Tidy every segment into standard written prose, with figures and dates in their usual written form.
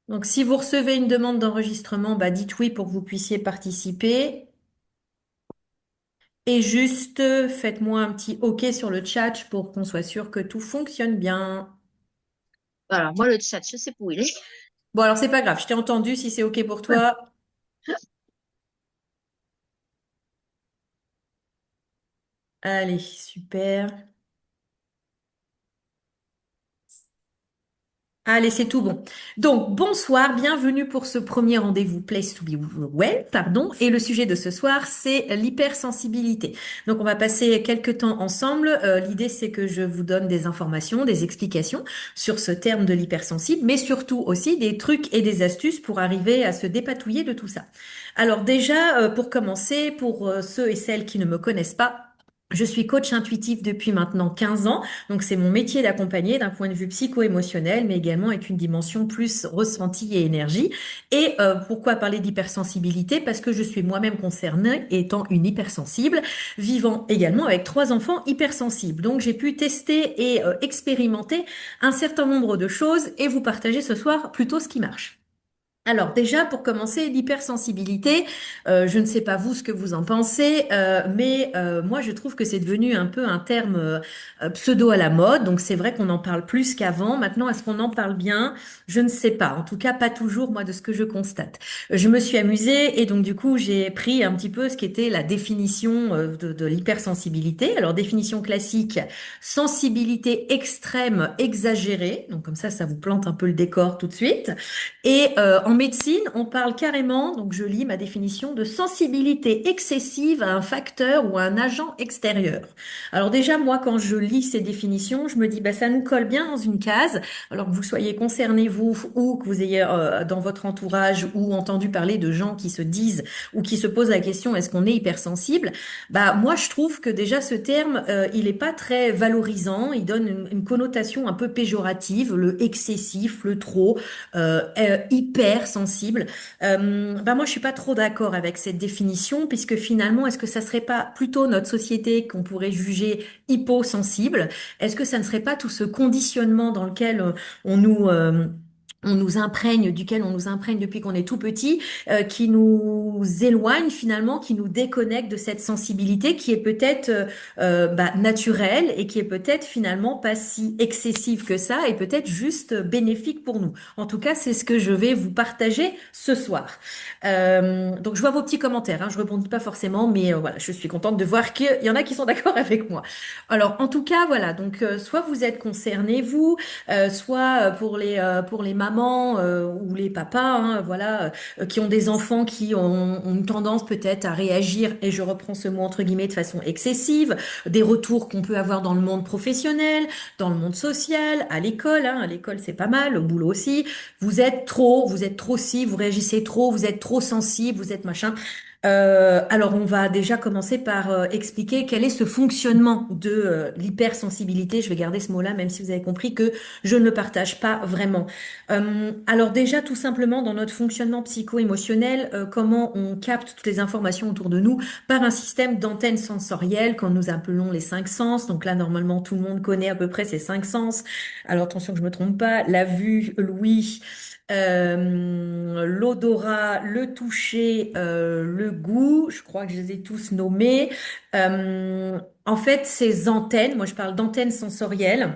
Donc, si vous recevez une demande d'enregistrement, bah, dites oui pour que vous puissiez participer. Et juste, faites-moi un petit OK sur le chat pour qu'on soit sûr que tout fonctionne bien. Alors, moi, le chat, je sais pas où il est. Bon, alors, c'est pas grave. Je t'ai entendu. Si c'est OK pour toi, allez, super. Allez, c'est tout bon. Donc, bonsoir, bienvenue pour ce premier rendez-vous Place to be Well, pardon. Et le sujet de ce soir, c'est l'hypersensibilité. Donc, on va passer quelques temps ensemble. L'idée, c'est que je vous donne des informations, des explications sur ce terme de l'hypersensible, mais surtout aussi des trucs et des astuces pour arriver à se dépatouiller de tout ça. Alors déjà, pour commencer, pour ceux et celles qui ne me connaissent pas, je suis coach intuitif depuis maintenant 15 ans. Donc, c'est mon métier d'accompagner d'un point de vue psycho-émotionnel, mais également avec une dimension plus ressenti et énergie. Et pourquoi parler d'hypersensibilité? Parce que je suis moi-même concernée étant une hypersensible, vivant également avec trois enfants hypersensibles. Donc, j'ai pu tester et expérimenter un certain nombre de choses et vous partager ce soir plutôt ce qui marche. Alors déjà, pour commencer, l'hypersensibilité, je ne sais pas vous ce que vous en pensez, mais moi je trouve que c'est devenu un peu un terme pseudo à la mode, donc c'est vrai qu'on en parle plus qu'avant. Maintenant, est-ce qu'on en parle bien? Je ne sais pas, en tout cas pas toujours moi de ce que je constate. Je me suis amusée et donc du coup j'ai pris un petit peu ce qu'était la définition de l'hypersensibilité. Alors définition classique, sensibilité extrême exagérée, donc comme ça vous plante un peu le décor tout de suite. Et en médecine, on parle carrément, donc je lis ma définition, de sensibilité excessive à un facteur ou à un agent extérieur. Alors déjà, moi, quand je lis ces définitions, je me dis, bah, ça nous colle bien dans une case, alors que vous soyez concerné, vous, ou que vous ayez dans votre entourage ou entendu parler de gens qui se disent ou qui se posent la question, est-ce qu'on est hypersensible? Bah, moi, je trouve que déjà, ce terme, il est pas très valorisant, il donne une connotation un peu péjorative, le excessif, le trop hyper sensible. Bah moi, je suis pas trop d'accord avec cette définition, puisque finalement, est-ce que ça serait pas plutôt notre société qu'on pourrait juger hyposensible? Est-ce que ça ne serait pas tout ce conditionnement dans lequel on nous on nous imprègne, duquel on nous imprègne depuis qu'on est tout petit, qui nous éloigne finalement, qui nous déconnecte de cette sensibilité qui est peut-être bah, naturelle et qui est peut-être finalement pas si excessive que ça et peut-être juste bénéfique pour nous. En tout cas, c'est ce que je vais vous partager ce soir. Donc, je vois vos petits commentaires. Hein, je rebondis pas forcément, mais voilà, je suis contente de voir qu'il y en a qui sont d'accord avec moi. Alors, en tout cas, voilà. Donc, soit vous êtes concernés vous, soit pour les mamans ou les papas, hein, voilà, qui ont des enfants qui ont une tendance peut-être à réagir. Et je reprends ce mot entre guillemets de façon excessive. Des retours qu'on peut avoir dans le monde professionnel, dans le monde social, à l'école. Hein, à l'école, c'est pas mal, au boulot aussi. Vous êtes trop ci, vous réagissez trop, vous êtes trop sensible, vous êtes machin. Alors, on va déjà commencer par expliquer quel est ce fonctionnement de l'hypersensibilité. Je vais garder ce mot-là, même si vous avez compris que je ne le partage pas vraiment. Alors déjà, tout simplement, dans notre fonctionnement psycho-émotionnel, comment on capte toutes les informations autour de nous par un système d'antennes sensorielles, quand nous appelons les cinq sens. Donc là, normalement, tout le monde connaît à peu près ces cinq sens. Alors attention que je me trompe pas, la vue, l'ouïe, l'odorat, le toucher, le goût, je crois que je les ai tous nommés. En fait, ces antennes, moi je parle d'antennes sensorielles,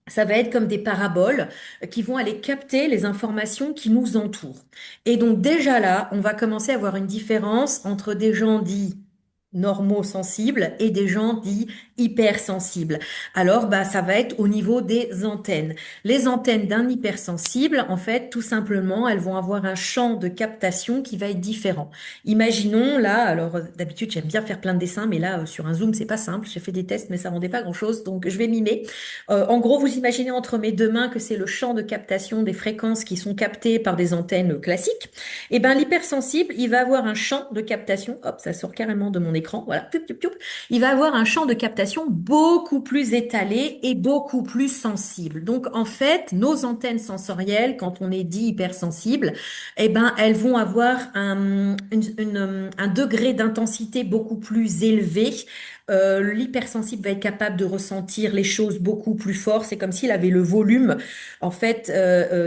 ça va être comme des paraboles qui vont aller capter les informations qui nous entourent. Et donc déjà là, on va commencer à avoir une différence entre des gens dits normaux sensibles et des gens dits hypersensibles. Alors, bah, ça va être au niveau des antennes. Les antennes d'un hypersensible, en fait, tout simplement, elles vont avoir un champ de captation qui va être différent. Imaginons là, alors d'habitude j'aime bien faire plein de dessins, mais là sur un zoom c'est pas simple. J'ai fait des tests, mais ça rendait pas grand-chose, donc je vais mimer. En gros, vous imaginez entre mes deux mains que c'est le champ de captation des fréquences qui sont captées par des antennes classiques. Et ben l'hypersensible, il va avoir un champ de captation. Hop, ça sort carrément de mon écran l'écran, voilà, il va avoir un champ de captation beaucoup plus étalé et beaucoup plus sensible. Donc, en fait, nos antennes sensorielles, quand on est dit hypersensible, eh ben, elles vont avoir un degré d'intensité beaucoup plus élevé. L'hypersensible va être capable de ressentir les choses beaucoup plus fort. C'est comme s'il avait le volume, en fait,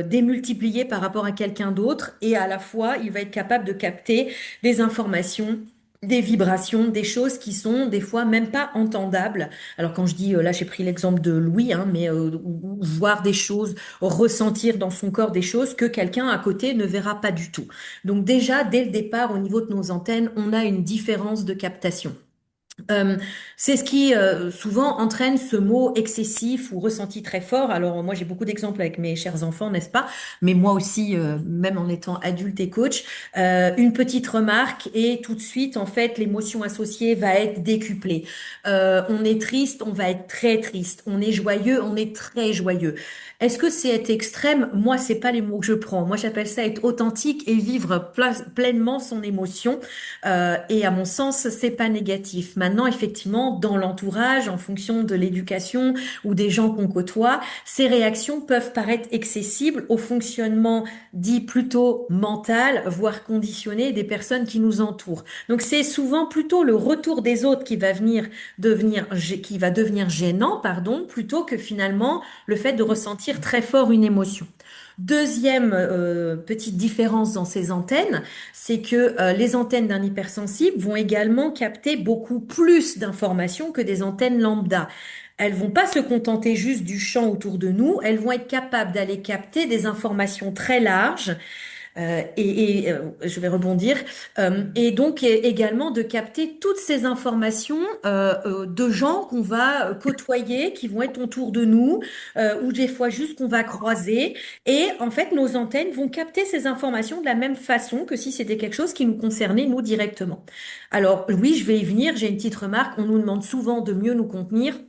démultiplié par rapport à quelqu'un d'autre. Et à la fois, il va être capable de capter des informations, des vibrations, des choses qui sont des fois même pas entendables. Alors quand je dis, là j'ai pris l'exemple de Louis, hein, mais ou voir des choses, ressentir dans son corps des choses que quelqu'un à côté ne verra pas du tout. Donc déjà, dès le départ, au niveau de nos antennes, on a une différence de captation. Euh, c'est ce qui souvent entraîne ce mot excessif ou ressenti très fort. Alors moi j'ai beaucoup d'exemples avec mes chers enfants, n'est-ce pas? Mais moi aussi, même en étant adulte et coach, une petite remarque et tout de suite en fait l'émotion associée va être décuplée. On est triste, on va être très triste. On est joyeux, on est très joyeux. Est-ce que c'est être extrême? Moi, c'est pas les mots que je prends. Moi, j'appelle ça être authentique et vivre pleinement son émotion. Et à mon sens, c'est pas négatif. Maintenant, effectivement, dans l'entourage, en fonction de l'éducation ou des gens qu'on côtoie, ces réactions peuvent paraître excessibles au fonctionnement dit plutôt mental, voire conditionné des personnes qui nous entourent. Donc, c'est souvent plutôt le retour des autres qui va devenir gênant, pardon, plutôt que finalement le fait de ressentir très fort une émotion. Deuxième petite différence dans ces antennes, c'est que les antennes d'un hypersensible vont également capter beaucoup plus d'informations que des antennes lambda. Elles vont pas se contenter juste du champ autour de nous, elles vont être capables d'aller capter des informations très larges je vais rebondir, et donc également de capter toutes ces informations de gens qu'on va côtoyer, qui vont être autour de nous, ou des fois juste qu'on va croiser. Et en fait, nos antennes vont capter ces informations de la même façon que si c'était quelque chose qui nous concernait nous directement. Alors oui, je vais y venir, j'ai une petite remarque, on nous demande souvent de mieux nous contenir.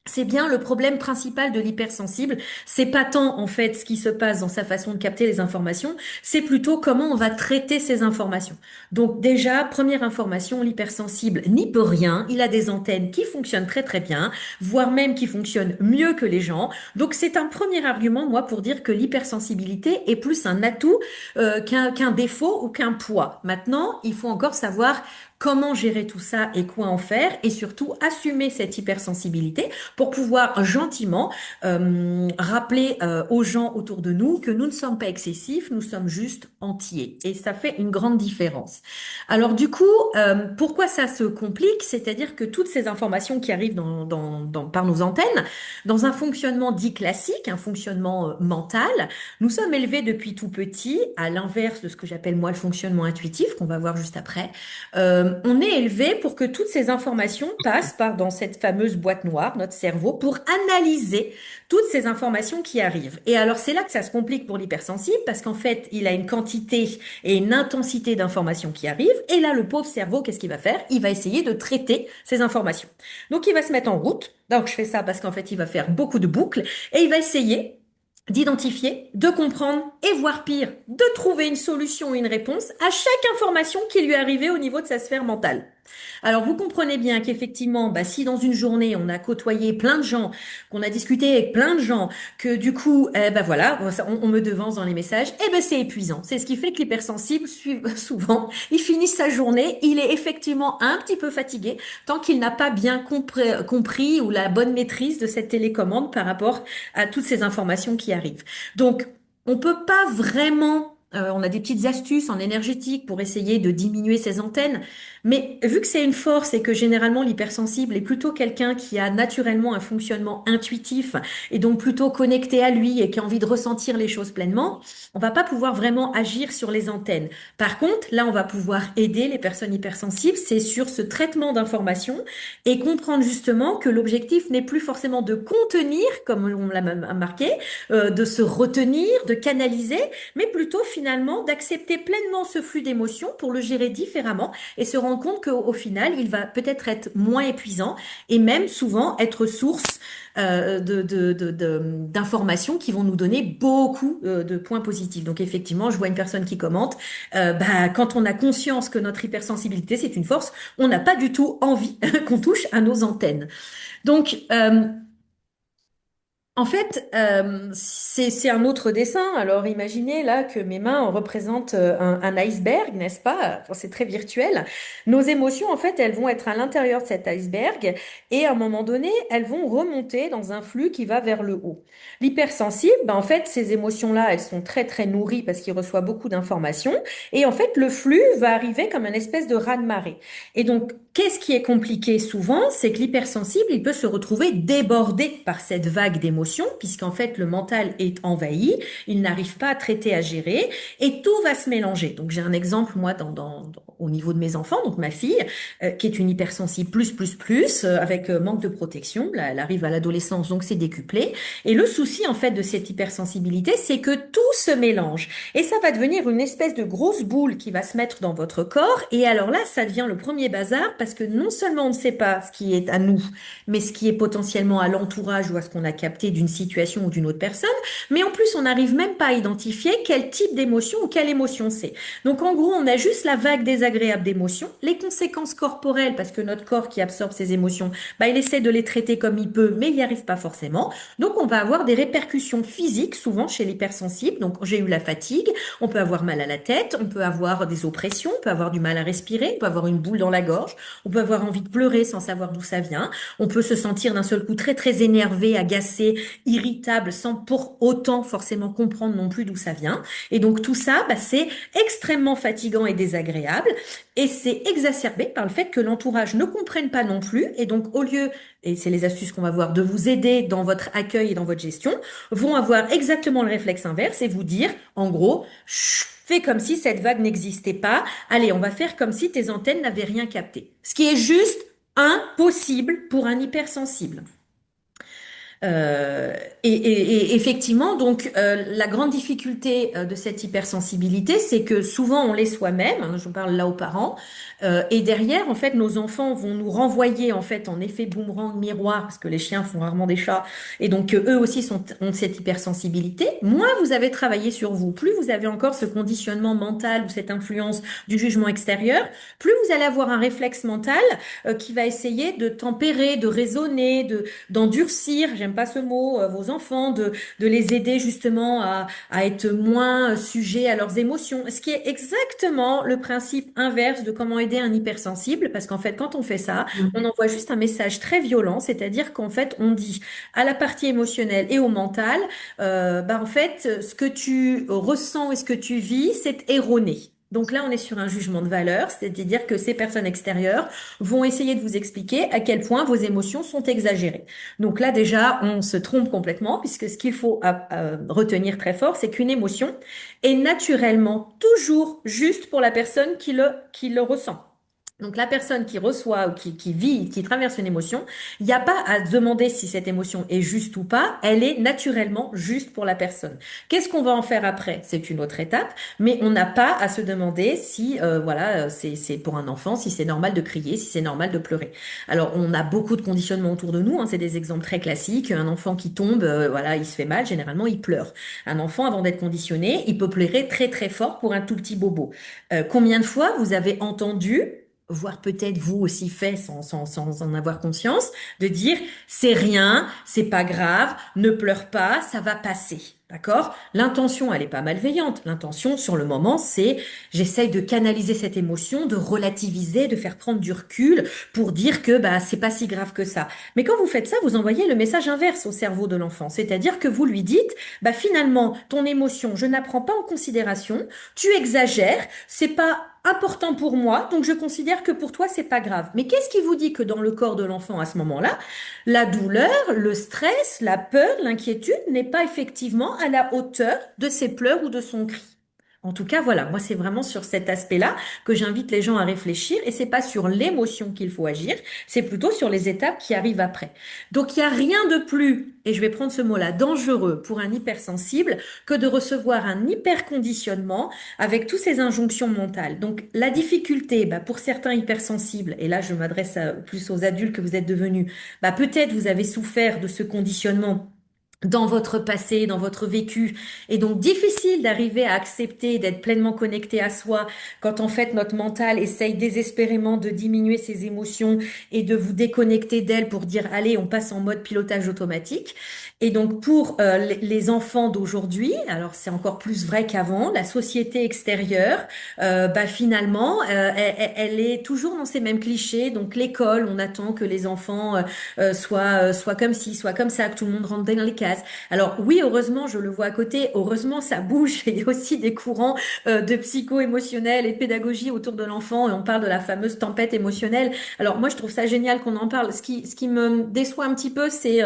C'est bien le problème principal de l'hypersensible. C'est pas tant, en fait, ce qui se passe dans sa façon de capter les informations, c'est plutôt comment on va traiter ces informations. Donc, déjà, première information, l'hypersensible n'y peut rien. Il a des antennes qui fonctionnent très très bien, voire même qui fonctionnent mieux que les gens. Donc, c'est un premier argument, moi, pour dire que l'hypersensibilité est plus un atout qu'un défaut ou qu'un poids. Maintenant, il faut encore savoir comment gérer tout ça et quoi en faire, et surtout assumer cette hypersensibilité pour pouvoir gentiment rappeler aux gens autour de nous que nous ne sommes pas excessifs, nous sommes juste entiers. Et ça fait une grande différence. Alors du coup, pourquoi ça se complique? C'est-à-dire que toutes ces informations qui arrivent par nos antennes, dans un fonctionnement dit classique, un fonctionnement mental, nous sommes élevés depuis tout petit, à l'inverse de ce que j'appelle moi le fonctionnement intuitif, qu'on va voir juste après. On est élevé pour que toutes ces informations passent par dans cette fameuse boîte noire, notre cerveau, pour analyser toutes ces informations qui arrivent. Et alors c'est là que ça se complique pour l'hypersensible parce qu'en fait, il a une quantité et une intensité d'informations qui arrivent. Et là, le pauvre cerveau, qu'est-ce qu'il va faire? Il va essayer de traiter ces informations. Donc il va se mettre en route. Donc je fais ça parce qu'en fait, il va faire beaucoup de boucles et il va essayer d'identifier, de comprendre et voire pire, de trouver une solution ou une réponse à chaque information qui lui est arrivée au niveau de sa sphère mentale. Alors vous comprenez bien qu'effectivement, bah, si dans une journée on a côtoyé plein de gens, qu'on a discuté avec plein de gens, que du coup, ben voilà, on me devance dans les messages, eh ben c'est épuisant. C'est ce qui fait que l'hypersensible, souvent, il finit sa journée, il est effectivement un petit peu fatigué tant qu'il n'a pas bien compris ou la bonne maîtrise de cette télécommande par rapport à toutes ces informations qui arrivent. Donc, on peut pas vraiment on a des petites astuces en énergétique pour essayer de diminuer ces antennes, mais vu que c'est une force et que généralement l'hypersensible est plutôt quelqu'un qui a naturellement un fonctionnement intuitif et donc plutôt connecté à lui et qui a envie de ressentir les choses pleinement, on va pas pouvoir vraiment agir sur les antennes. Par contre, là, on va pouvoir aider les personnes hypersensibles, c'est sur ce traitement d'informations et comprendre justement que l'objectif n'est plus forcément de contenir, comme on l'a marqué, de se retenir, de canaliser, mais plutôt finalement finalement d'accepter pleinement ce flux d'émotions pour le gérer différemment et se rendre compte qu'au final, il va peut-être être moins épuisant et même souvent être source d'informations qui vont nous donner beaucoup de points positifs. Donc effectivement, je vois une personne qui commente, bah, quand on a conscience que notre hypersensibilité, c'est une force, on n'a pas du tout envie qu'on touche à nos antennes. Donc, en fait, c'est un autre dessin. Alors imaginez là que mes mains représentent un iceberg, n'est-ce pas? Enfin, c'est très virtuel. Nos émotions, en fait, elles vont être à l'intérieur de cet iceberg et à un moment donné, elles vont remonter dans un flux qui va vers le haut. L'hypersensible, ben, en fait, ces émotions-là, elles sont très très nourries parce qu'il reçoit beaucoup d'informations et en fait, le flux va arriver comme une espèce de raz-de-marée. Et donc, qu'est-ce qui est compliqué souvent, c'est que l'hypersensible, il peut se retrouver débordé par cette vague d'émotions, puisqu'en fait, le mental est envahi, il n'arrive pas à traiter, à gérer, et tout va se mélanger. Donc, j'ai un exemple, moi, au niveau de mes enfants, donc ma fille, qui est une hypersensible avec manque de protection. Là, elle arrive à l'adolescence, donc c'est décuplé. Et le souci, en fait, de cette hypersensibilité, c'est que tout se mélange. Et ça va devenir une espèce de grosse boule qui va se mettre dans votre corps. Et alors là, ça devient le premier bazar parce que non seulement on ne sait pas ce qui est à nous, mais ce qui est potentiellement à l'entourage ou à ce qu'on a capté d'une situation ou d'une autre personne, mais en plus, on n'arrive même pas à identifier quel type d'émotion ou quelle émotion c'est. Donc en gros, on a juste la vague désagréable d'émotions, les conséquences corporelles, parce que notre corps qui absorbe ces émotions, bah, il essaie de les traiter comme il peut, mais il n'y arrive pas forcément. Donc on va avoir des répercussions physiques, souvent chez l'hypersensible. Donc j'ai eu la fatigue, on peut avoir mal à la tête, on peut avoir des oppressions, on peut avoir du mal à respirer, on peut avoir une boule dans la gorge, on peut avoir envie de pleurer sans savoir d'où ça vient, on peut se sentir d'un seul coup très très énervé, agacé, irritable, sans pour autant forcément comprendre non plus d'où ça vient. Et donc tout ça, bah, c'est extrêmement fatigant et désagréable, et c'est exacerbé par le fait que l'entourage ne comprenne pas non plus, et donc au lieu, et c'est les astuces qu'on va voir, de vous aider dans votre accueil et dans votre gestion, vont avoir exactement le réflexe inverse et vous dire, en gros, chut, fais comme si cette vague n'existait pas. Allez, on va faire comme si tes antennes n'avaient rien capté. Ce qui est juste impossible pour un hypersensible. Et effectivement, donc la grande difficulté de cette hypersensibilité, c'est que souvent on l'est soi-même. Hein, je parle là aux parents, et derrière, en fait, nos enfants vont nous renvoyer en fait en effet boomerang miroir, parce que les chiens font rarement des chats, et donc eux aussi ont cette hypersensibilité. Moins vous avez travaillé sur vous, plus vous avez encore ce conditionnement mental ou cette influence du jugement extérieur, plus vous allez avoir un réflexe mental qui va essayer de tempérer, de raisonner, d'endurcir, j'aime pas ce mot, vos enfants, de les aider justement à être moins sujets à leurs émotions. Ce qui est exactement le principe inverse de comment aider un hypersensible, parce qu'en fait, quand on fait ça, on envoie juste un message très violent, c'est-à-dire qu'en fait, on dit à la partie émotionnelle et au mental, bah en fait, ce que tu ressens et ce que tu vis, c'est erroné. Donc là, on est sur un jugement de valeur, c'est-à-dire que ces personnes extérieures vont essayer de vous expliquer à quel point vos émotions sont exagérées. Donc là, déjà, on se trompe complètement, puisque ce qu'il faut retenir très fort, c'est qu'une émotion est naturellement toujours juste pour la personne qui le ressent. Donc la personne qui reçoit ou qui vit, qui traverse une émotion, il n'y a pas à se demander si cette émotion est juste ou pas, elle est naturellement juste pour la personne. Qu'est-ce qu'on va en faire après? C'est une autre étape, mais on n'a pas à se demander si voilà, c'est pour un enfant, si c'est normal de crier, si c'est normal de pleurer. Alors on a beaucoup de conditionnements autour de nous, hein, c'est des exemples très classiques. Un enfant qui tombe, voilà, il se fait mal, généralement il pleure. Un enfant avant d'être conditionné, il peut pleurer très très fort pour un tout petit bobo. Combien de fois vous avez entendu voire peut-être vous aussi fait sans en avoir conscience, de dire c'est rien, c'est pas grave, ne pleure pas, ça va passer. D'accord? L'intention, elle est pas malveillante. L'intention, sur le moment, c'est j'essaye de canaliser cette émotion, de relativiser, de faire prendre du recul pour dire que bah c'est pas si grave que ça. Mais quand vous faites ça, vous envoyez le message inverse au cerveau de l'enfant, c'est-à-dire que vous lui dites bah finalement ton émotion, je n'apprends pas en considération, tu exagères, c'est pas important pour moi, donc je considère que pour toi, c'est pas grave. Mais qu'est-ce qui vous dit que dans le corps de l'enfant à ce moment-là, la douleur, le stress, la peur, l'inquiétude n'est pas effectivement à la hauteur de ses pleurs ou de son cri? En tout cas, voilà, moi c'est vraiment sur cet aspect-là que j'invite les gens à réfléchir et c'est pas sur l'émotion qu'il faut agir, c'est plutôt sur les étapes qui arrivent après. Donc il y a rien de plus, et je vais prendre ce mot-là, dangereux pour un hypersensible que de recevoir un hyperconditionnement avec toutes ces injonctions mentales. Donc la difficulté, bah, pour certains hypersensibles, et là je m'adresse plus aux adultes que vous êtes devenus, bah, peut-être vous avez souffert de ce conditionnement dans votre passé, dans votre vécu. Et donc difficile d'arriver à accepter, d'être pleinement connecté à soi quand en fait notre mental essaye désespérément de diminuer ses émotions et de vous déconnecter d'elles pour dire allez, on passe en mode pilotage automatique. Et donc pour les enfants d'aujourd'hui, alors c'est encore plus vrai qu'avant, la société extérieure, bah finalement, elle est toujours dans ces mêmes clichés. Donc l'école, on attend que les enfants soit comme ci, soit comme ça, que tout le monde rentre dans les cases. Alors oui, heureusement, je le vois à côté, heureusement, ça bouge. Il y a aussi des courants de psycho-émotionnel et de pédagogie autour de l'enfant et on parle de la fameuse tempête émotionnelle. Alors moi, je trouve ça génial qu'on en parle. Ce qui me déçoit un petit peu, c'est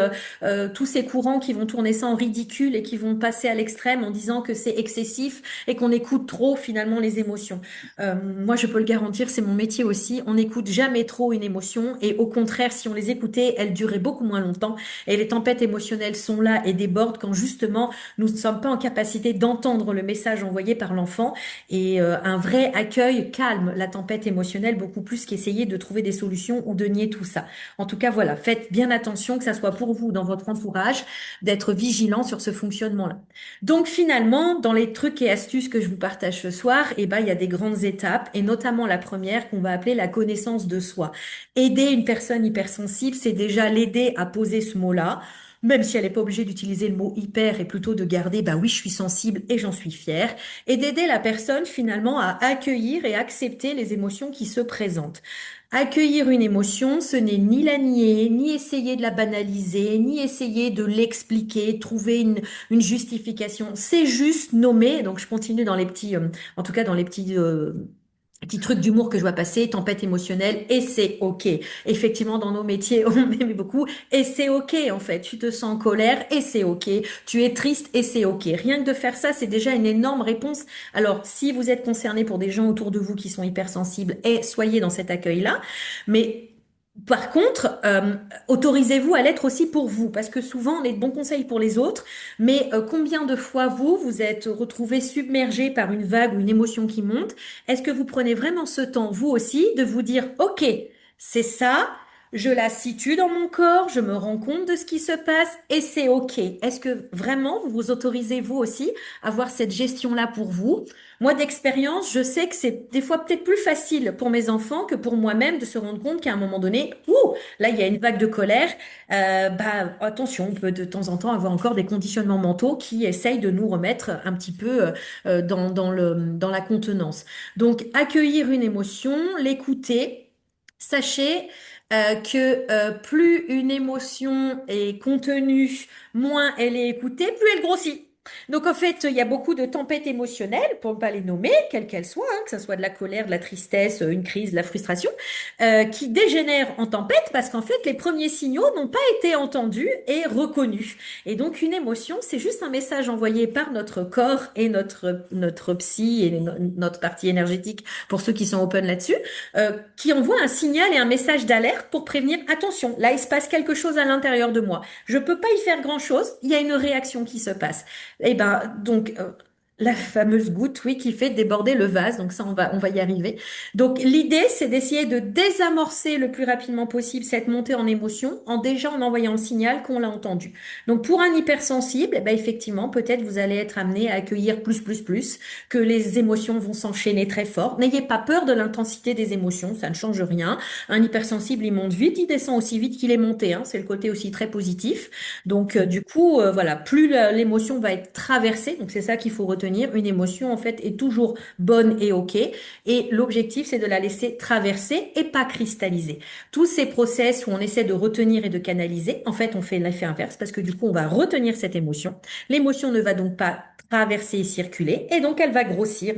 tous ces courants qui vont tourner ça en ridicule et qui vont passer à l'extrême en disant que c'est excessif et qu'on écoute trop finalement les émotions. Moi, je peux le garantir, c'est mon métier aussi. On n'écoute jamais trop une émotion et au contraire, si on les écoutait, elles dureraient beaucoup moins longtemps. Et les tempêtes émotionnelles sont là et débordent quand justement nous ne sommes pas en capacité d'entendre le message envoyé par l'enfant. Et un vrai accueil calme la tempête émotionnelle beaucoup plus qu'essayer de trouver des solutions ou de nier tout ça. En tout cas, voilà, faites bien attention que ça soit pour vous dans votre entourage d'être vigilant sur ce fonctionnement-là. Donc finalement, dans les trucs et astuces que je vous partage ce soir, eh ben, il y a des grandes étapes et notamment la première qu'on va appeler la connaissance de soi. Aider une personne hypersensible, c'est déjà l'aider à poser ce mot-là, même si elle n'est pas obligée d'utiliser le mot hyper et plutôt de garder, bah oui, je suis sensible et j'en suis fière, et d'aider la personne finalement à accueillir et accepter les émotions qui se présentent. Accueillir une émotion, ce n'est ni la nier, ni essayer de la banaliser, ni essayer de l'expliquer, trouver une justification. C'est juste nommer. Donc je continue dans les petits, en tout cas dans les petits trucs d'humour que je vois passer, tempête émotionnelle, et c'est ok. Effectivement, dans nos métiers, on aime beaucoup, et c'est ok en fait. Tu te sens en colère, et c'est ok. Tu es triste, et c'est ok. Rien que de faire ça, c'est déjà une énorme réponse. Alors, si vous êtes concerné pour des gens autour de vous qui sont hypersensibles, soyez dans cet accueil-là. Mais par contre, autorisez-vous à l'être aussi pour vous, parce que souvent on est de bons conseils pour les autres, mais combien de fois vous êtes retrouvé submergé par une vague ou une émotion qui monte? Est-ce que vous prenez vraiment ce temps, vous aussi, de vous dire, OK, c'est ça, je la situe dans mon corps, je me rends compte de ce qui se passe et c'est OK. Est-ce que vraiment vous vous autorisez, vous aussi, à avoir cette gestion-là pour vous? Moi, d'expérience, je sais que c'est des fois peut-être plus facile pour mes enfants que pour moi-même de se rendre compte qu'à un moment donné, ouh, là, il y a une vague de colère. Bah, attention, on peut de temps en temps avoir encore des conditionnements mentaux qui essayent de nous remettre un petit peu dans la contenance. Donc, accueillir une émotion, l'écouter. Sachez que plus une émotion est contenue, moins elle est écoutée, plus elle grossit. Donc en fait, il y a beaucoup de tempêtes émotionnelles, pour ne pas les nommer, quelles qu'elles soient, hein, que ce soit de la colère, de la tristesse, une crise, de la frustration, qui dégénèrent en tempête parce qu'en fait, les premiers signaux n'ont pas été entendus et reconnus. Et donc une émotion, c'est juste un message envoyé par notre corps et notre psy et notre partie énergétique pour ceux qui sont open là-dessus, qui envoie un signal et un message d'alerte pour prévenir, attention, là il se passe quelque chose à l'intérieur de moi. Je peux pas y faire grand-chose, il y a une réaction qui se passe. Eh ben, donc, la fameuse goutte, oui, qui fait déborder le vase. Donc ça, on va y arriver. Donc l'idée, c'est d'essayer de désamorcer le plus rapidement possible cette montée en émotion en déjà en envoyant le signal qu'on l'a entendu. Donc pour un hypersensible, eh ben, effectivement, peut-être vous allez être amené à accueillir plus, que les émotions vont s'enchaîner très fort. N'ayez pas peur de l'intensité des émotions, ça ne change rien. Un hypersensible, il monte vite, il descend aussi vite qu'il est monté, hein. C'est le côté aussi très positif. Donc, du coup, voilà, plus l'émotion va être traversée, donc c'est ça qu'il faut retenir. Une émotion, en fait, est toujours bonne et OK. Et l'objectif, c'est de la laisser traverser et pas cristalliser. Tous ces process où on essaie de retenir et de canaliser, en fait, on fait l'effet inverse parce que du coup, on va retenir cette émotion. L'émotion ne va donc pas traverser et circuler, et donc elle va grossir.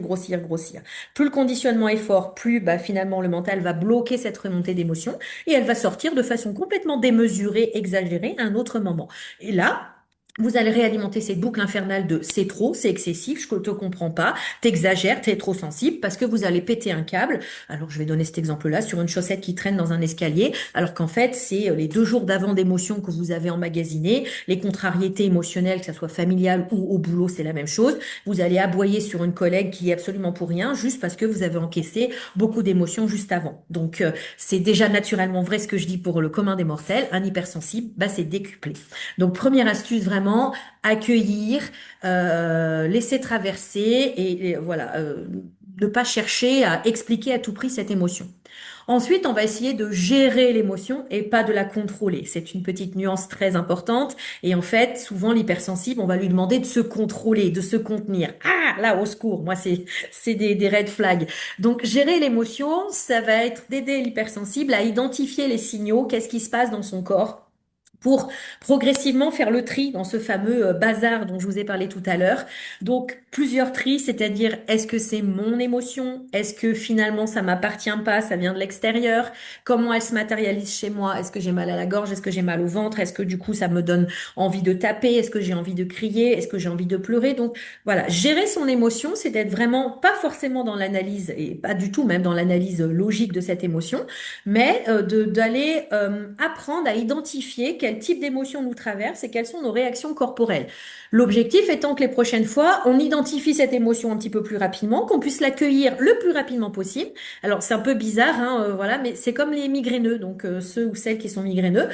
Plus le conditionnement est fort, plus bah, finalement le mental va bloquer cette remontée d'émotion et elle va sortir de façon complètement démesurée, exagérée à un autre moment. Et là, Vous allez réalimenter cette boucle infernale de c'est trop, c'est excessif, je te comprends pas, t'exagères, t'es trop sensible parce que vous allez péter un câble. Alors je vais donner cet exemple-là sur une chaussette qui traîne dans un escalier, alors qu'en fait c'est les 2 jours d'avant d'émotions que vous avez emmagasinées, les contrariétés émotionnelles, que ça soit familiale ou au boulot, c'est la même chose. Vous allez aboyer sur une collègue qui est absolument pour rien, juste parce que vous avez encaissé beaucoup d'émotions juste avant. Donc c'est déjà naturellement vrai ce que je dis pour le commun des mortels, un hypersensible, bah c'est décuplé. Donc, première astuce, vraiment, accueillir, laisser traverser et voilà, ne pas chercher à expliquer à tout prix cette émotion. Ensuite, on va essayer de gérer l'émotion et pas de la contrôler. C'est une petite nuance très importante. Et en fait, souvent, l'hypersensible, on va lui demander de se contrôler, de se contenir. Ah, là, au secours. Moi, c'est des red flags. Donc, gérer l'émotion, ça va être d'aider l'hypersensible à identifier les signaux, qu'est-ce qui se passe dans son corps pour progressivement faire le tri dans ce fameux bazar dont je vous ai parlé tout à l'heure. Donc, plusieurs tris, c'est-à-dire est-ce que c'est mon émotion? Est-ce que finalement ça m'appartient pas, ça vient de l'extérieur? Comment elle se matérialise chez moi? Est-ce que j'ai mal à la gorge? Est-ce que j'ai mal au ventre? Est-ce que du coup ça me donne envie de taper? Est-ce que j'ai envie de crier? Est-ce que j'ai envie de pleurer? Donc voilà, gérer son émotion, c'est d'être vraiment pas forcément dans l'analyse et pas du tout même dans l'analyse logique de cette émotion, mais d'aller apprendre à identifier quel type d'émotion nous traverse et quelles sont nos réactions corporelles. L'objectif étant que les prochaines fois, on identifie cette émotion un petit peu plus rapidement, qu'on puisse l'accueillir le plus rapidement possible. Alors c'est un peu bizarre, hein, voilà, mais c'est comme les migraineux, donc ceux ou celles qui sont migraineux.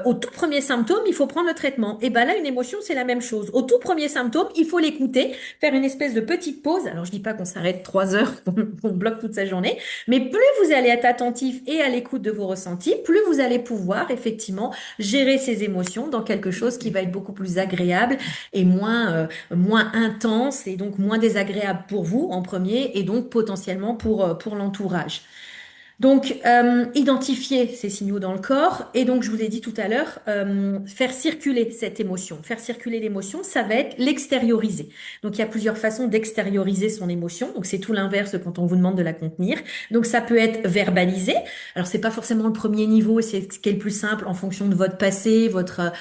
Au tout premier symptôme, il faut prendre le traitement. Et ben là, une émotion, c'est la même chose. Au tout premier symptôme, il faut l'écouter, faire une espèce de petite pause. Alors je dis pas qu'on s'arrête 3 heures, qu'on bloque toute sa journée, mais plus vous allez être attentif et à l'écoute de vos ressentis, plus vous allez pouvoir effectivement gérer ces émotions dans quelque chose qui va être beaucoup plus agréable et moins intense et donc moins désagréable pour vous en premier et donc potentiellement pour l'entourage. Donc, identifier ces signaux dans le corps et donc, je vous ai dit tout à l'heure, faire circuler cette émotion. Faire circuler l'émotion, ça va être l'extérioriser. Donc, il y a plusieurs façons d'extérioriser son émotion. Donc, c'est tout l'inverse quand on vous demande de la contenir. Donc, ça peut être verbalisé. Alors, c'est pas forcément le premier niveau, c'est ce qui est le plus simple en fonction de votre passé, votre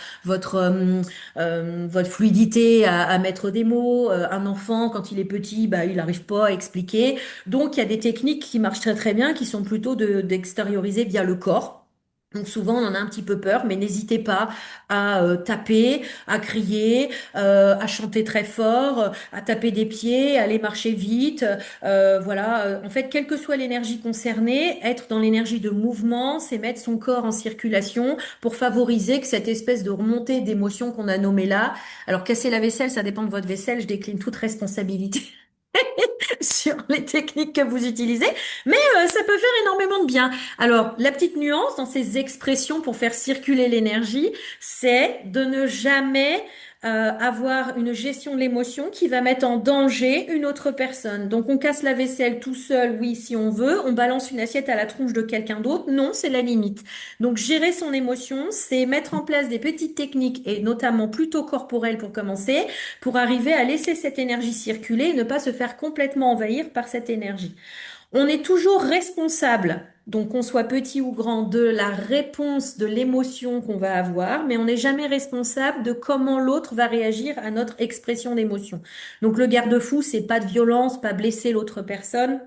fluidité à mettre des mots. Un enfant, quand il est petit, bah, il n'arrive pas à expliquer. Donc, il y a des techniques qui marchent très très bien, qui sont plutôt d'extérioriser via le corps. Donc souvent on en a un petit peu peur, mais n'hésitez pas à taper, à crier, à chanter très fort, à taper des pieds, à aller marcher vite. Voilà. En fait, quelle que soit l'énergie concernée, être dans l'énergie de mouvement, c'est mettre son corps en circulation pour favoriser que cette espèce de remontée d'émotion qu'on a nommée là. Alors casser la vaisselle, ça dépend de votre vaisselle. Je décline toute responsabilité sur les techniques que vous utilisez, mais ça peut faire énormément de bien. Alors, la petite nuance dans ces expressions pour faire circuler l'énergie, c'est de ne jamais avoir une gestion de l'émotion qui va mettre en danger une autre personne. Donc, on casse la vaisselle tout seul, oui, si on veut. On balance une assiette à la tronche de quelqu'un d'autre. Non, c'est la limite. Donc, gérer son émotion, c'est mettre en place des petites techniques et notamment plutôt corporelles pour commencer pour arriver à laisser cette énergie circuler et ne pas se faire complètement envahir par cette énergie. On est toujours responsable, donc qu'on soit petit ou grand, de la réponse de l'émotion qu'on va avoir, mais on n'est jamais responsable de comment l'autre va réagir à notre expression d'émotion. Donc le garde-fou, c'est pas de violence, pas blesser l'autre personne,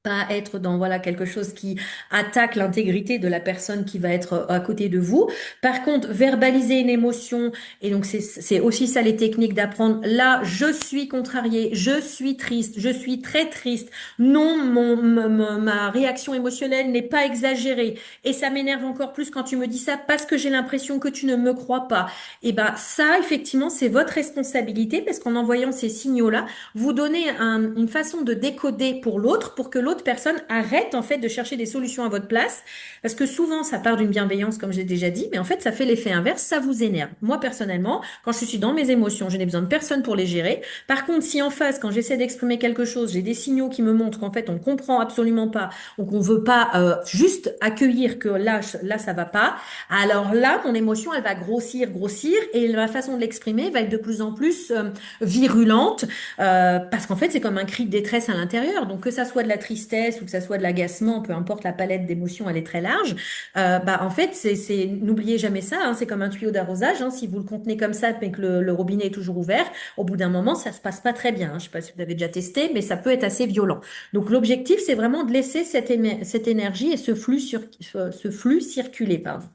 pas être dans voilà quelque chose qui attaque l'intégrité de la personne qui va être à côté de vous. Par contre, verbaliser une émotion et donc c'est aussi ça les techniques d'apprendre. Là, je suis contrariée, je suis triste, je suis très triste. Non, ma réaction émotionnelle n'est pas exagérée et ça m'énerve encore plus quand tu me dis ça parce que j'ai l'impression que tu ne me crois pas. Et ben ça effectivement, c'est votre responsabilité parce qu'en envoyant ces signaux-là, vous donnez une façon de décoder pour l'autre, pour que l'autre personne arrête en fait de chercher des solutions à votre place, parce que souvent ça part d'une bienveillance, comme j'ai déjà dit, mais en fait ça fait l'effet inverse, ça vous énerve. Moi personnellement, quand je suis dans mes émotions, je n'ai besoin de personne pour les gérer. Par contre, si en face, quand j'essaie d'exprimer quelque chose, j'ai des signaux qui me montrent qu'en fait on comprend absolument pas, ou qu'on veut pas juste accueillir que là ça va pas, alors là mon émotion elle va grossir, grossir, et ma façon de l'exprimer va être de plus en plus virulente parce qu'en fait, c'est comme un cri de détresse à l'intérieur. Donc, que ça soit de la tristesse, tristesse ou que ça soit de l'agacement, peu importe la palette d'émotions, elle est très large. En fait, n'oubliez jamais ça, hein, c'est comme un tuyau d'arrosage, hein, si vous le contenez comme ça, mais que le robinet est toujours ouvert, au bout d'un moment, ça se passe pas très bien, hein. Je sais pas si vous avez déjà testé, mais ça peut être assez violent. Donc, l'objectif, c'est vraiment de laisser cette énergie et ce flux circuler, pardon.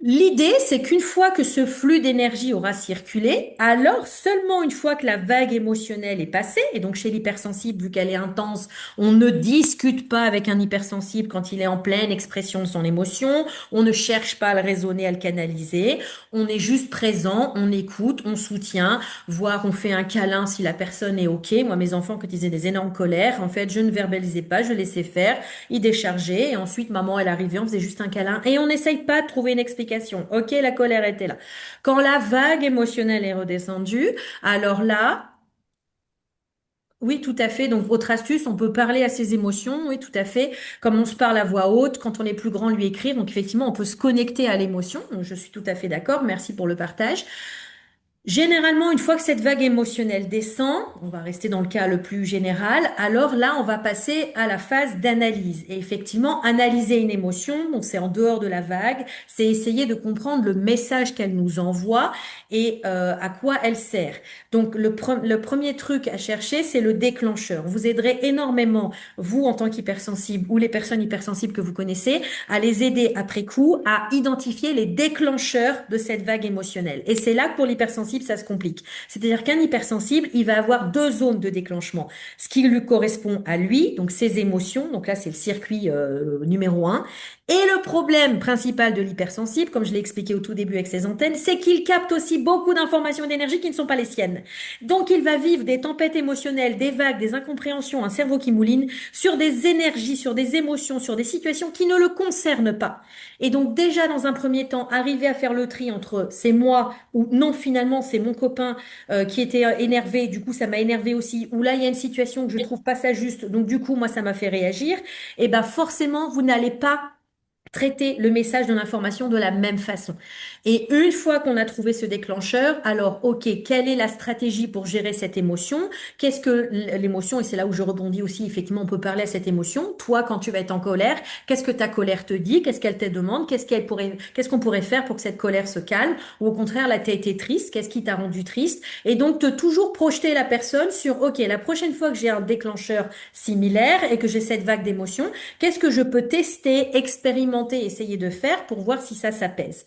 L'idée, c'est qu'une fois que ce flux d'énergie aura circulé, alors seulement une fois que la vague émotionnelle est passée, et donc chez l'hypersensible, vu qu'elle est intense, on ne discute pas avec un hypersensible quand il est en pleine expression de son émotion, on ne cherche pas à le raisonner, à le canaliser, on est juste présent, on écoute, on soutient, voire on fait un câlin si la personne est OK. Moi, mes enfants, quand ils avaient des énormes colères, en fait, je ne verbalisais pas, je laissais faire, ils déchargeaient, et ensuite, maman, elle arrivait, on faisait juste un câlin, et on n'essaye pas de trouver une explication. Ok, la colère était là. Quand la vague émotionnelle est redescendue, alors là, oui, tout à fait. Donc, votre astuce, on peut parler à ses émotions, oui, tout à fait. Comme on se parle à voix haute, quand on est plus grand, lui écrire. Donc, effectivement, on peut se connecter à l'émotion. Donc, je suis tout à fait d'accord. Merci pour le partage. Généralement, une fois que cette vague émotionnelle descend, on va rester dans le cas le plus général, alors là, on va passer à la phase d'analyse. Et effectivement, analyser une émotion, donc c'est en dehors de la vague, c'est essayer de comprendre le message qu'elle nous envoie et à quoi elle sert. Donc le premier truc à chercher, c'est le déclencheur. Vous aiderez énormément, vous en tant qu'hypersensible ou les personnes hypersensibles que vous connaissez, à les aider après coup à identifier les déclencheurs de cette vague émotionnelle. Et c'est là que pour l'hypersensible, ça se complique. C'est-à-dire qu'un hypersensible, il va avoir deux zones de déclenchement. Ce qui lui correspond à lui, donc ses émotions, donc là c'est le circuit numéro un. Et le problème principal de l'hypersensible, comme je l'ai expliqué au tout début avec ses antennes, c'est qu'il capte aussi beaucoup d'informations et d'énergie qui ne sont pas les siennes. Donc il va vivre des tempêtes émotionnelles, des vagues, des incompréhensions, un cerveau qui mouline sur des énergies, sur des émotions, sur des situations qui ne le concernent pas. Et donc déjà dans un premier temps, arriver à faire le tri entre c'est moi ou non finalement c'est mon copain qui était énervé, du coup ça m'a énervé aussi, ou là il y a une situation que je trouve pas ça juste, donc du coup moi ça m'a fait réagir, et ben forcément vous n'allez pas traiter le message de l'information de la même façon. Et une fois qu'on a trouvé ce déclencheur, alors, OK, quelle est la stratégie pour gérer cette émotion? Qu'est-ce que l'émotion, et c'est là où je rebondis aussi, effectivement, on peut parler à cette émotion. Toi, quand tu vas être en colère, qu'est-ce que ta colère te dit? Qu'est-ce qu'elle te demande? Qu'est-ce qu'on pourrait faire pour que cette colère se calme? Ou au contraire, là, t'as été triste. Qu'est-ce qui t'a rendu triste? Et donc, te toujours projeter la personne sur, OK, la prochaine fois que j'ai un déclencheur similaire et que j'ai cette vague d'émotion, qu'est-ce que je peux tester, expérimenter, essayer de faire pour voir si ça s'apaise?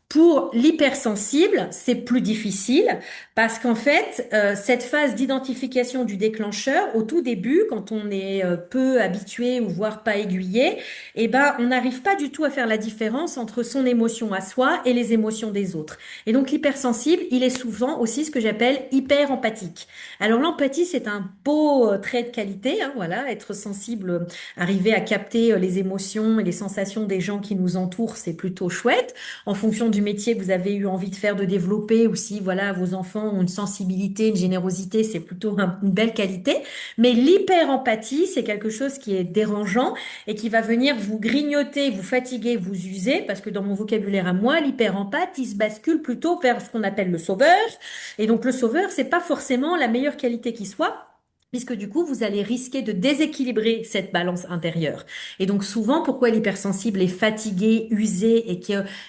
Pour l'hypersensible, c'est plus difficile parce qu'en fait, cette phase d'identification du déclencheur, au tout début, quand on est peu habitué ou voire pas aiguillé, eh ben, on n'arrive pas du tout à faire la différence entre son émotion à soi et les émotions des autres. Et donc, l'hypersensible, il est souvent aussi ce que j'appelle hyper empathique. Alors, l'empathie, c'est un beau trait de qualité, hein, voilà, être sensible, arriver à capter les émotions et les sensations des gens qui nous entourent, c'est plutôt chouette en fonction du métier que vous avez eu envie de faire, de développer, ou si voilà, vos enfants ont une sensibilité, une générosité, c'est plutôt une belle qualité. Mais l'hyper-empathie, c'est quelque chose qui est dérangeant et qui va venir vous grignoter, vous fatiguer, vous user, parce que dans mon vocabulaire à moi, l'hyper-empathe, il se bascule plutôt vers ce qu'on appelle le sauveur. Et donc le sauveur, c'est pas forcément la meilleure qualité qui soit, puisque du coup, vous allez risquer de déséquilibrer cette balance intérieure. Et donc souvent, pourquoi l'hypersensible est fatigué, usé et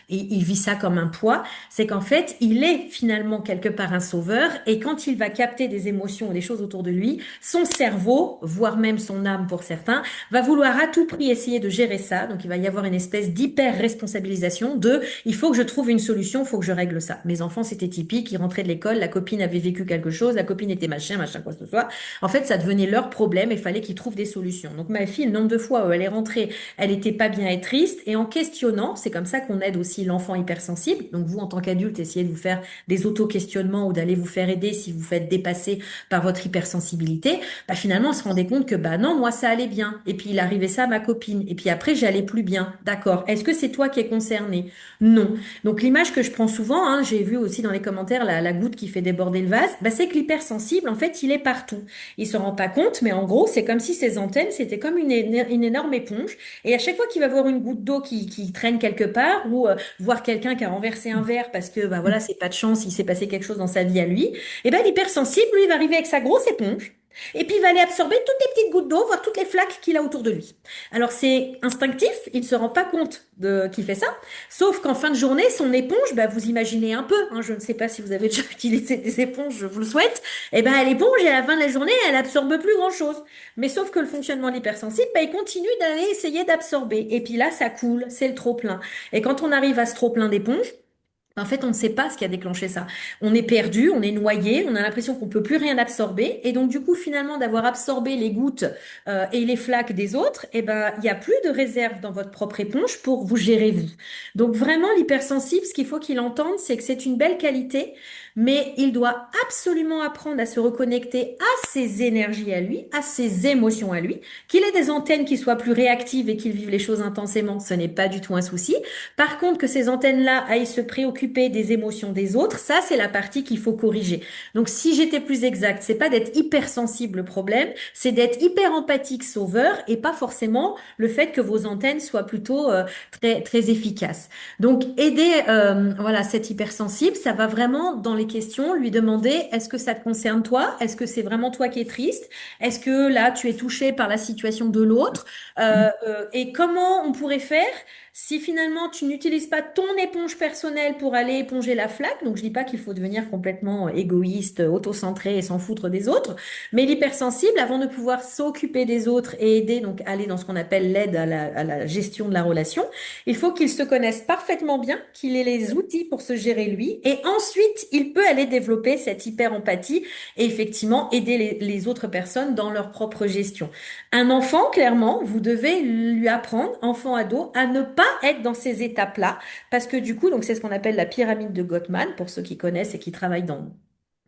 il vit ça comme un poids, c'est qu'en fait, il est finalement quelque part un sauveur et quand il va capter des émotions ou des choses autour de lui, son cerveau, voire même son âme pour certains, va vouloir à tout prix essayer de gérer ça. Donc il va y avoir une espèce d'hyper-responsabilisation de il faut que je trouve une solution, il faut que je règle ça. Mes enfants, c'était typique, ils rentraient de l'école, la copine avait vécu quelque chose, la copine était machin, machin, quoi que ce soit. En fait, ça devenait leur problème et il fallait qu'ils trouvent des solutions. Donc ma fille, le nombre de fois où elle est rentrée, elle était pas bien et triste, et en questionnant, c'est comme ça qu'on aide aussi l'enfant hypersensible. Donc vous, en tant qu'adulte, essayez de vous faire des auto-questionnements ou d'aller vous faire aider si vous faites dépasser par votre hypersensibilité. Bah, finalement, on se rendait compte que bah non, moi ça allait bien. Et puis il arrivait ça à ma copine. Et puis après, j'allais plus bien. D'accord. Est-ce que c'est toi qui es concerné? Non. Donc l'image que je prends souvent, hein, j'ai vu aussi dans les commentaires la goutte qui fait déborder le vase, bah, c'est que l'hypersensible, en fait, il est partout. Il se rend pas compte, mais en gros, c'est comme si ses antennes, c'était comme une énorme éponge. Et à chaque fois qu'il va voir une goutte d'eau qui traîne quelque part, ou voir quelqu'un qui a renversé un verre parce que bah voilà, c'est pas de chance, il s'est passé quelque chose dans sa vie à lui, et ben l'hypersensible, lui, va arriver avec sa grosse éponge. Et puis il va aller absorber toutes les petites gouttes d'eau, voire toutes les flaques qu'il a autour de lui. Alors c'est instinctif, il ne se rend pas compte de qu'il fait ça, sauf qu'en fin de journée, son éponge, bah, vous imaginez un peu, hein, je ne sais pas si vous avez déjà utilisé des éponges, je vous le souhaite, et ben l'éponge, à la fin de la journée, elle absorbe plus grand-chose. Mais sauf que le fonctionnement de l'hypersensible, bah, il continue d'aller essayer d'absorber. Et puis là, ça coule, c'est le trop-plein. Et quand on arrive à ce trop-plein d'éponge, en fait, on ne sait pas ce qui a déclenché ça. On est perdu, on est noyé, on a l'impression qu'on peut plus rien absorber. Et donc, du coup, finalement, d'avoir absorbé les gouttes et les flaques des autres, eh ben, il n'y a plus de réserve dans votre propre éponge pour vous gérer vous. Donc, vraiment, l'hypersensible, ce qu'il faut qu'il entende, c'est que c'est une belle qualité, mais il doit absolument apprendre à se reconnecter à ses énergies à lui, à ses émotions à lui. Qu'il ait des antennes qui soient plus réactives et qu'il vive les choses intensément, ce n'est pas du tout un souci. Par contre, que ces antennes-là aillent se préoccuper des émotions des autres, ça, c'est la partie qu'il faut corriger. Donc, si j'étais plus exact, c'est pas d'être hypersensible le problème, c'est d'être hyper empathique sauveur et pas forcément le fait que vos antennes soient plutôt très très efficaces. Donc, aider voilà cet hypersensible, ça va vraiment dans les questions lui demander est-ce que ça te concerne toi? Est-ce que c'est vraiment toi qui es triste? Est-ce que là tu es touché par la situation de l'autre? Et comment on pourrait faire si finalement tu n'utilises pas ton éponge personnelle pour aller éponger la flaque, donc je dis pas qu'il faut devenir complètement égoïste, autocentré et s'en foutre des autres, mais l'hypersensible, avant de pouvoir s'occuper des autres et aider, donc aller dans ce qu'on appelle l'aide à la gestion de la relation, il faut qu'il se connaisse parfaitement bien, qu'il ait les outils pour se gérer lui, et ensuite il peut aller développer cette hyper-empathie et effectivement aider les autres personnes dans leur propre gestion. Un enfant, clairement, vous devez lui apprendre, enfant ado, à ne pas être dans ces étapes-là, parce que du coup, donc c'est ce qu'on appelle la pyramide de Gottman, pour ceux qui connaissent et qui travaillent dans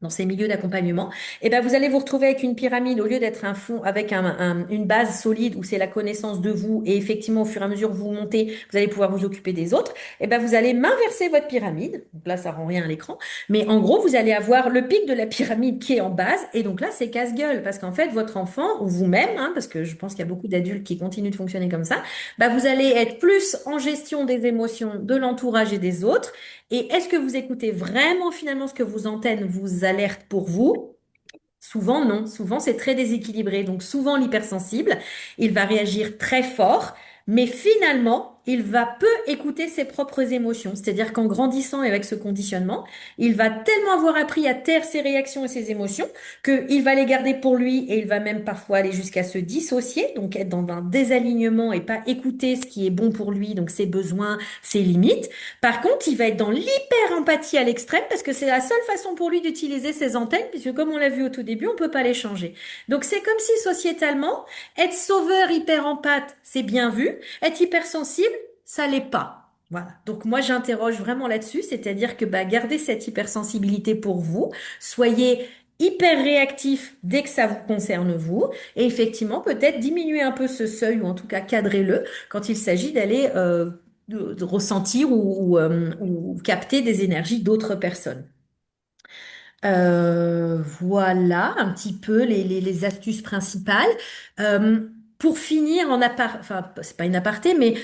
ces milieux d'accompagnement, et ben vous allez vous retrouver avec une pyramide au lieu d'être un fond avec une base solide où c'est la connaissance de vous et effectivement au fur et à mesure que vous montez, vous allez pouvoir vous occuper des autres. Et ben vous allez m'inverser votre pyramide. Donc là ça rend rien à l'écran, mais en gros vous allez avoir le pic de la pyramide qui est en base et donc là c'est casse-gueule parce qu'en fait votre enfant ou vous-même, hein, parce que je pense qu'il y a beaucoup d'adultes qui continuent de fonctionner comme ça, ben vous allez être plus en gestion des émotions de l'entourage et des autres et est-ce que vous écoutez vraiment finalement ce que vos antennes vous alertent pour vous? Souvent, non. Souvent, c'est très déséquilibré. Donc, souvent, l'hypersensible, il va réagir très fort, mais finalement, il va peu écouter ses propres émotions. C'est-à-dire qu'en grandissant et avec ce conditionnement, il va tellement avoir appris à taire ses réactions et ses émotions qu'il va les garder pour lui et il va même parfois aller jusqu'à se dissocier, donc être dans un désalignement et pas écouter ce qui est bon pour lui, donc ses besoins, ses limites. Par contre, il va être dans l'hyper-empathie à l'extrême parce que c'est la seule façon pour lui d'utiliser ses antennes, puisque comme on l'a vu au tout début, on peut pas les changer. Donc c'est comme si sociétalement, être sauveur hyper-empathe, c'est bien vu, être hypersensible, ça l'est pas. Voilà. Donc moi j'interroge vraiment là-dessus, c'est-à-dire que bah, gardez cette hypersensibilité pour vous, soyez hyper réactif dès que ça vous concerne vous, et effectivement peut-être diminuer un peu ce seuil ou en tout cas cadrez-le quand il s'agit d'aller de ressentir ou capter des énergies d'autres personnes. Voilà un petit peu les astuces principales. Euh, pour finir, enfin, c'est pas une aparté, mais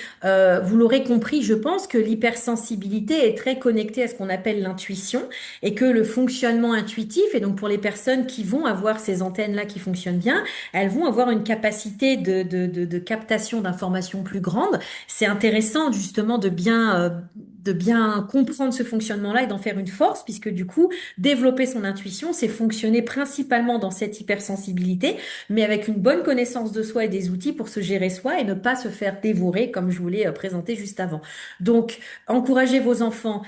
vous l'aurez compris, je pense que l'hypersensibilité est très connectée à ce qu'on appelle l'intuition et que le fonctionnement intuitif, et donc pour les personnes qui vont avoir ces antennes-là qui fonctionnent bien, elles vont avoir une capacité de captation d'informations plus grande. C'est intéressant justement de bien comprendre ce fonctionnement-là et d'en faire une force, puisque du coup, développer son intuition, c'est fonctionner principalement dans cette hypersensibilité, mais avec une bonne connaissance de soi et des outils pour se gérer soi et ne pas se faire dévorer, comme je vous l'ai présenté juste avant. Donc, encouragez vos enfants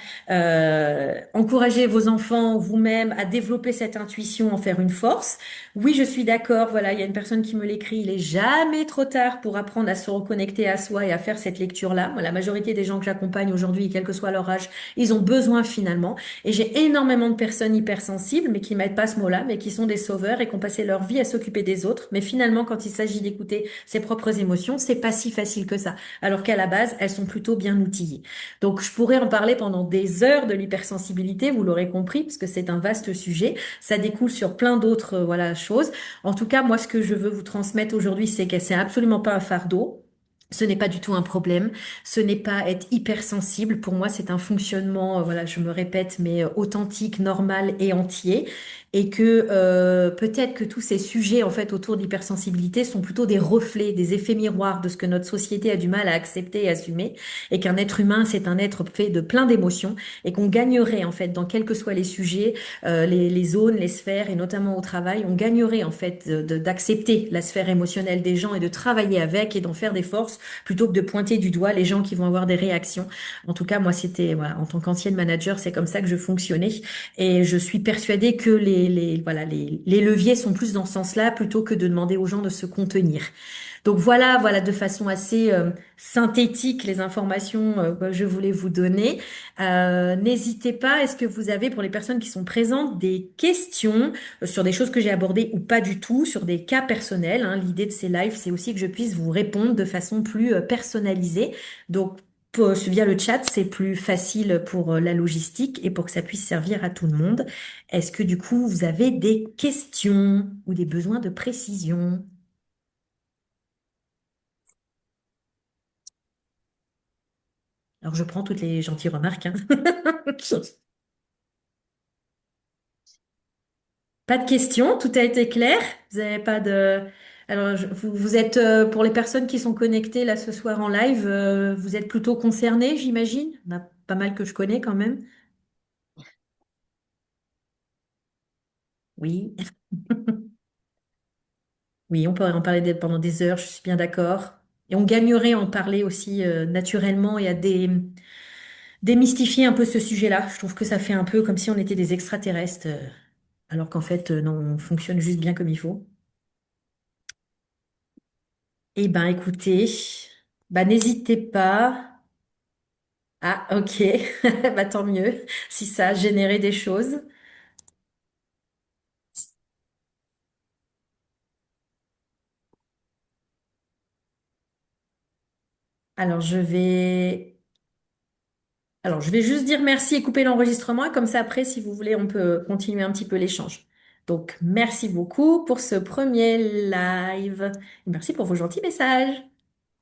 vous-même à développer cette intuition, en faire une force. Oui, je suis d'accord. Voilà, il y a une personne qui me l'écrit. Il est jamais trop tard pour apprendre à se reconnecter à soi et à faire cette lecture-là. Moi, la majorité des gens que j'accompagne aujourd'hui, quel que soit leur âge, ils ont besoin finalement. Et j'ai énormément de personnes hypersensibles, mais qui mettent pas ce mot-là, mais qui sont des sauveurs et qui ont passé leur vie à s'occuper des autres. Mais finalement, quand il s'agit d'écouter ses propres émotions, c'est pas si facile que ça. Alors qu'à la base, elles sont plutôt bien outillées. Donc, je pourrais en parler pendant des heures de l'hypersensibilité, vous l'aurez compris, parce que c'est un vaste sujet. Ça découle sur plein d'autres, voilà, choses. En tout cas, moi, ce que je veux vous transmettre aujourd'hui, c'est que c'est absolument pas un fardeau. Ce n'est pas du tout un problème. Ce n'est pas être hypersensible. Pour moi, c'est un fonctionnement, voilà, je me répète, mais authentique, normal et entier. Et que peut-être que tous ces sujets, en fait, autour de l'hypersensibilité sont plutôt des reflets, des effets miroirs de ce que notre société a du mal à accepter et assumer. Et qu'un être humain, c'est un être fait de plein d'émotions. Et qu'on gagnerait, en fait, dans quels que soient les sujets, les zones, les sphères, et notamment au travail, on gagnerait, en fait, d'accepter la sphère émotionnelle des gens et de travailler avec et d'en faire des forces plutôt que de pointer du doigt les gens qui vont avoir des réactions. En tout cas, moi, c'était, voilà, en tant qu'ancienne manager, c'est comme ça que je fonctionnais. Et je suis persuadée que voilà, les leviers sont plus dans ce sens-là plutôt que de demander aux gens de se contenir. Donc voilà, de façon assez synthétique les informations que je voulais vous donner. N'hésitez pas, est-ce que vous avez pour les personnes qui sont présentes des questions sur des choses que j'ai abordées ou pas du tout, sur des cas personnels, hein. L'idée de ces lives, c'est aussi que je puisse vous répondre de façon plus personnalisée. Donc via le chat, c'est plus facile pour la logistique et pour que ça puisse servir à tout le monde. Est-ce que du coup, vous avez des questions ou des besoins de précision? Alors, je prends toutes les gentilles remarques, hein. Pas de questions, tout a été clair. Vous n'avez pas de... Alors, vous êtes, pour les personnes qui sont connectées là ce soir en live, vous êtes plutôt concernés, j'imagine? Il y en a pas mal que je connais quand même. Oui, oui, on pourrait en parler pendant des heures, je suis bien d'accord. Et on gagnerait à en parler aussi naturellement et à démystifier un peu ce sujet-là. Je trouve que ça fait un peu comme si on était des extraterrestres, alors qu'en fait, non, on fonctionne juste bien comme il faut. Eh ben, écoutez, bah, n'hésitez pas. Ah, ok. Bah, tant mieux si ça a généré des choses. Alors, je vais juste dire merci et couper l'enregistrement. Et comme ça, après, si vous voulez, on peut continuer un petit peu l'échange. Donc, merci beaucoup pour ce premier live. Merci pour vos gentils messages.